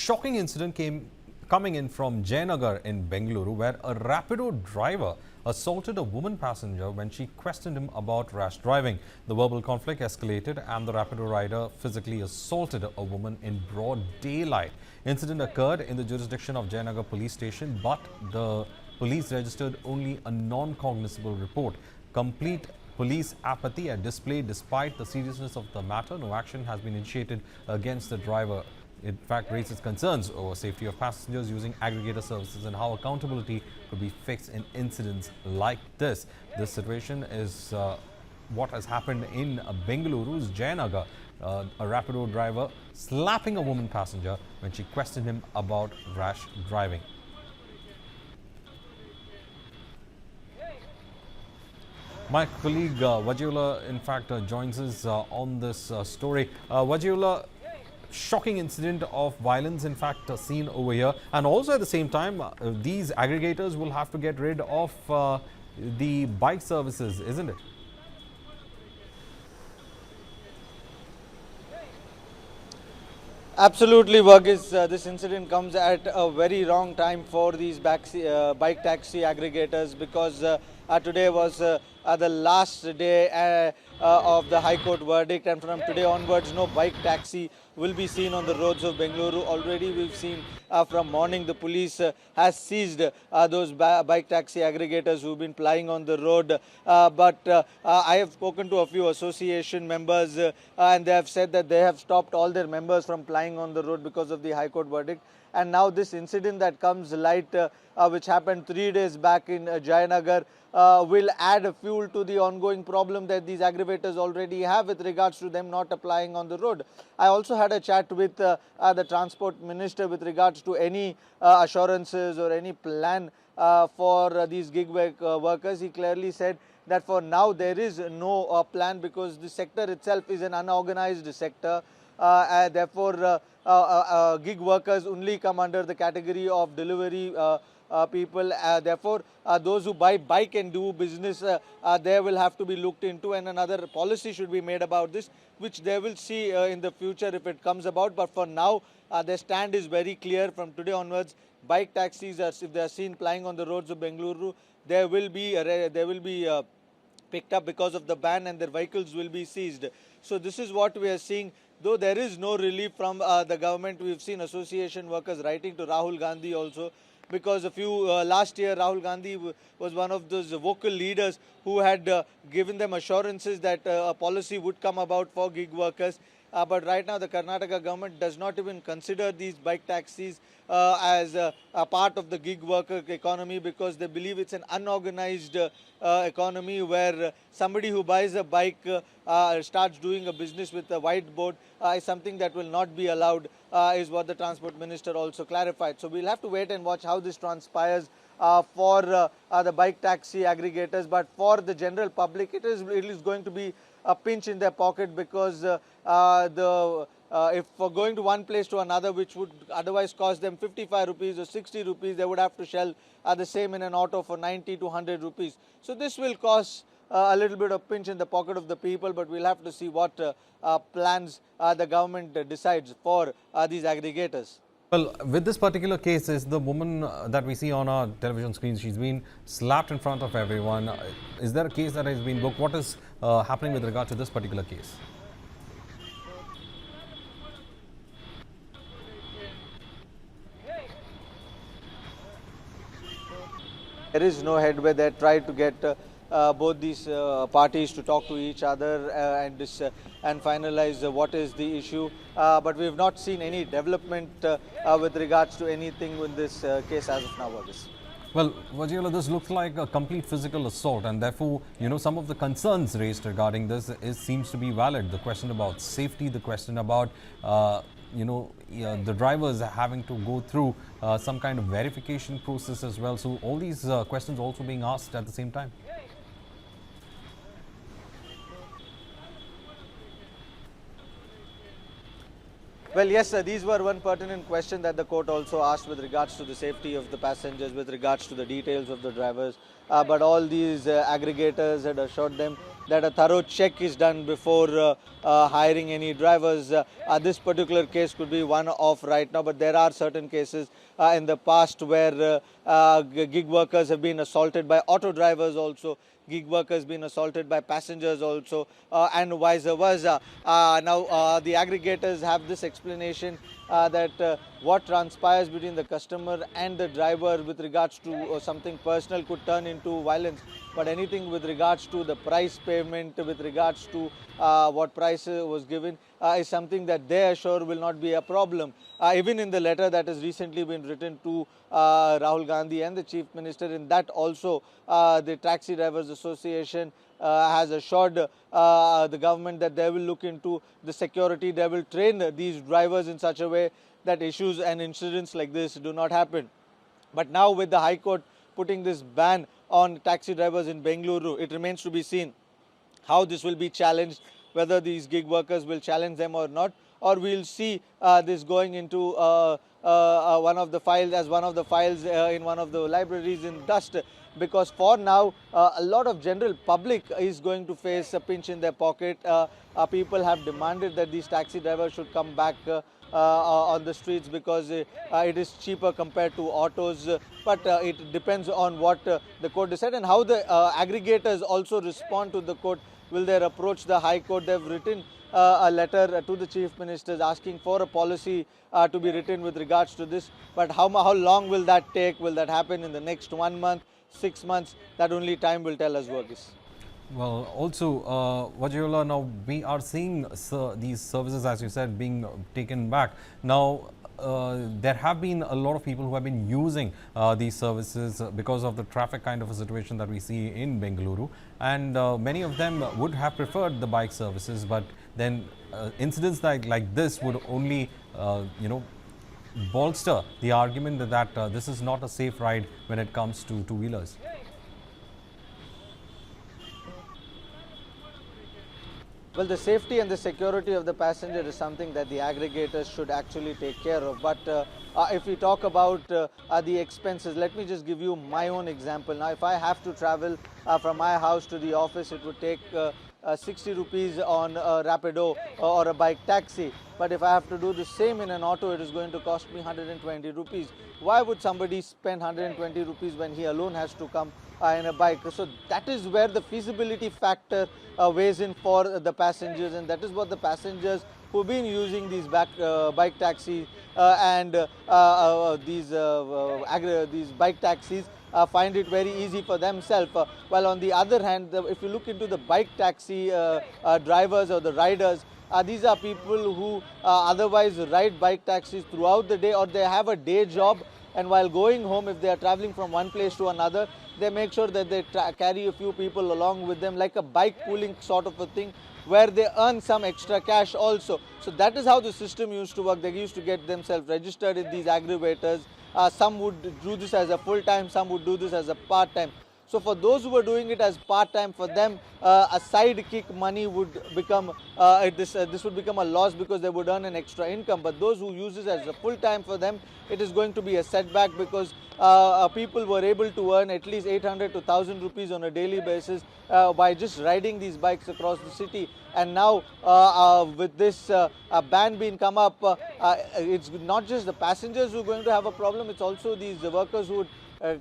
shocking incident coming in from Jayanagar in Bengaluru, where a Rapido driver assaulted a woman passenger when she questioned him about rash driving. The verbal conflict escalated and the Rapido rider physically assaulted a woman in broad daylight. Incident occurred in the jurisdiction of Jayanagar police station, but the police registered only a non-cognizable report. Complete police apathy are displayed despite the seriousness of the matter. No action has been initiated against the driver. In fact, raises concerns over safety of passengers using aggregator services and how accountability could be fixed in incidents like this. This situation is what has happened in Bengaluru's Jayanagar. A Rapido driver slapping a woman passenger when she questioned him about rash driving. My colleague Vajula, in fact, joins us on this story. Vajula, shocking incident of violence, in fact, seen over here. And also at the same time, these aggregators will have to get rid of the bike services, isn't it? Absolutely, Varghese. This incident comes at a very wrong time for these bike taxi aggregators, because today was the last day of the High Court verdict, and from today onwards no bike taxi will be seen on the roads of Bengaluru. Already we've seen from morning the police has seized those bike taxi aggregators who've been plying on the road. But I have spoken to a few association members and they have said that they have stopped all their members from plying on the road because of the High Court verdict. And now this incident that comes light, which happened 3 days back in Jayanagar, will add fuel to the ongoing problem that these aggregators already have with regards to them not applying on the road. I also had a chat with the Transport Minister with regards to any assurances or any plan for these gig workers. He clearly said that for now there is no plan, because the sector itself is an unorganized sector. Therefore, gig workers only come under the category of delivery people. Therefore, those who buy bike and do business, they will have to be looked into, and another policy should be made about this, which they will see in the future if it comes about. But for now, their stand is very clear. From today onwards, bike taxis, if they are seen plying on the roads of Bengaluru, they will be picked up because of the ban, and their vehicles will be seized. So this is what we are seeing. Though there is no relief from the government, we've seen association workers writing to Rahul Gandhi also, because last year Rahul Gandhi was one of those vocal leaders who had given them assurances that a policy would come about for gig workers. But right now the Karnataka government does not even consider these bike taxis as a part of the gig worker economy, because they believe it's an unorganized economy where somebody who buys a bike starts doing a business with a whiteboard is something that will not be allowed, is what the Transport Minister also clarified. So we'll have to wait and watch how this transpires for the bike taxi aggregators. But for the general public, it is going to be a pinch in their pocket, because if going to one place to another, which would otherwise cost them 55 rupees or 60 rupees, they would have to shell the same in an auto for 90 to 100 rupees. So this will cause a little bit of pinch in the pocket of the people, but we'll have to see what plans the government decides for these aggregators. Well, with this particular case, is the woman that we see on our television screens, she's been slapped in front of everyone. Is there a case that has been booked? What is happening with regard to this particular case? There is no headway. They tried to get both these parties to talk to each other and finalize what is the issue. But we have not seen any development with regards to anything in this case as of now. Well, Vajiola, this looks like a complete physical assault, and therefore, some of the concerns raised regarding this seems to be valid. The question about safety, the question about the drivers having to go through some kind of verification process as well. So all these questions also being asked at the same time. Well, yes, these were one pertinent question that the court also asked with regards to the safety of the passengers, with regards to the details of the drivers. But all these aggregators had assured them that a thorough check is done before hiring any drivers. This particular case could be one of right now, but there are certain cases in the past where gig workers have been assaulted by auto drivers also. Gig workers been assaulted by passengers also, and vice versa. Now the aggregators have this explanation that what transpires between the customer and the driver with regards to something personal could turn into violence, but anything with regards to the price payment, with regards to what price was given, is something that they assure will not be a problem. Even in the letter that has recently been written to Rahul Gandhi and the Chief Minister, in that also the Taxi Drivers Association has assured the government that they will look into the security, they will train these drivers in such a way that issues and incidents like this do not happen. But now with the High Court putting this ban on taxi drivers in Bengaluru, it remains to be seen how this will be challenged, whether these gig workers will challenge them or not, or we'll see this going into one of the files in one of the libraries in dust, because for now a lot of general public is going to face a pinch in their pocket. People have demanded that these taxi drivers should come back on the streets because it is cheaper compared to autos, but it depends on what the court decided and how the aggregators also respond to the court. Will they approach the High Court? They've written a letter to the Chief Ministers asking for a policy to be written with regards to this. But how long will that take? Will that happen in the next 1 month, 6 months? That only time will tell us, Verghese. Well, also, Vajayullah, now we are seeing these services, as you said, being taken back. Now, there have been a lot of people who have been using these services because of the traffic kind of a situation that we see in Bengaluru, and many of them would have preferred the bike services, but then incidents like this would only, bolster the argument that this is not a safe ride when it comes to two-wheelers. Well, the safety and the security of the passenger is something that the aggregators should actually take care of. But if we talk about the expenses, let me just give you my own example. Now, if I have to travel from my house to the office, it would take 60 rupees on a Rapido or a bike taxi. But if I have to do the same in an auto, it is going to cost me 120 rupees. Why would somebody spend 120 rupees when he alone has to come in a bike? So that is where the feasibility factor weighs in for the passengers, and that is what the passengers who've been using these bike taxis and these bike taxis find it very easy for themselves. While on the other hand, if you look into the bike taxi drivers or the riders, these are people who otherwise ride bike taxis throughout the day, or they have a day job, and while going home, if they are traveling from one place to another, they make sure that they carry a few people along with them, like a bike pooling sort of a thing, where they earn some extra cash also. So that is how the system used to work. They used to get themselves registered in these aggregators. Some would do this as a full-time, some would do this as a part-time. So for those who were doing it as part-time, for them a sidekick money would become, this would become a loss because they would earn an extra income. But those who use this as a full-time, for them it is going to be a setback, because people were able to earn at least 800 to 1000 rupees on a daily basis by just riding these bikes across the city. And now with this ban being come up, it's not just the passengers who are going to have a problem, it's also these workers who would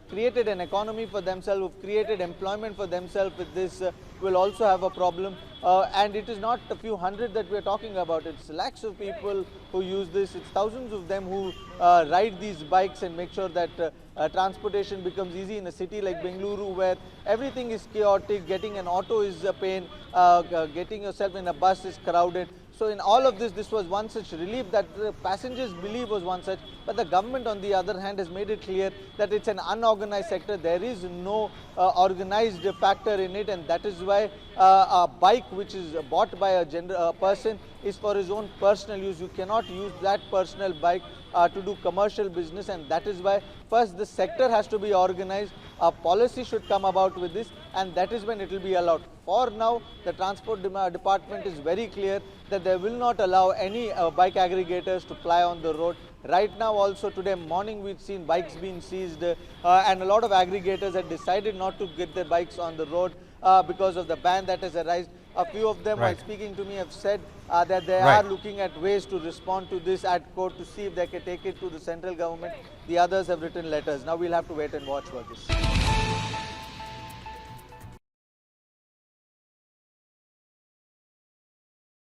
created an economy for themselves, who've created employment for themselves with this, will also have a problem. And it is not a few hundred that we're talking about, it's lakhs of people who use this, it's thousands of them who ride these bikes and make sure that transportation becomes easy in a city like Bengaluru, where everything is chaotic. Getting an auto is a pain, getting yourself in a bus is crowded. So in all of this, this was one such relief that the passengers believe was one such. But the government, on the other hand, has made it clear that it's an unorganized sector. There is no organized factor in it, and that is why a bike which is bought by a person is for his own personal use. You cannot use that personal bike to do commercial business, and that is why first the sector has to be organized. A policy should come about with this, and that is when it will be allowed. For now, the transport department is very clear that they will not allow any bike aggregators to ply on the road. Right now also, today morning we've seen bikes being seized, and a lot of aggregators had decided not to get their bikes on the road. because of the ban that has arisen. A few of them, while Right. speaking to me, have said that they Right. are looking at ways to respond to this at court to see if they can take it to the central government. The others have written letters. Now we'll have to wait and watch for this.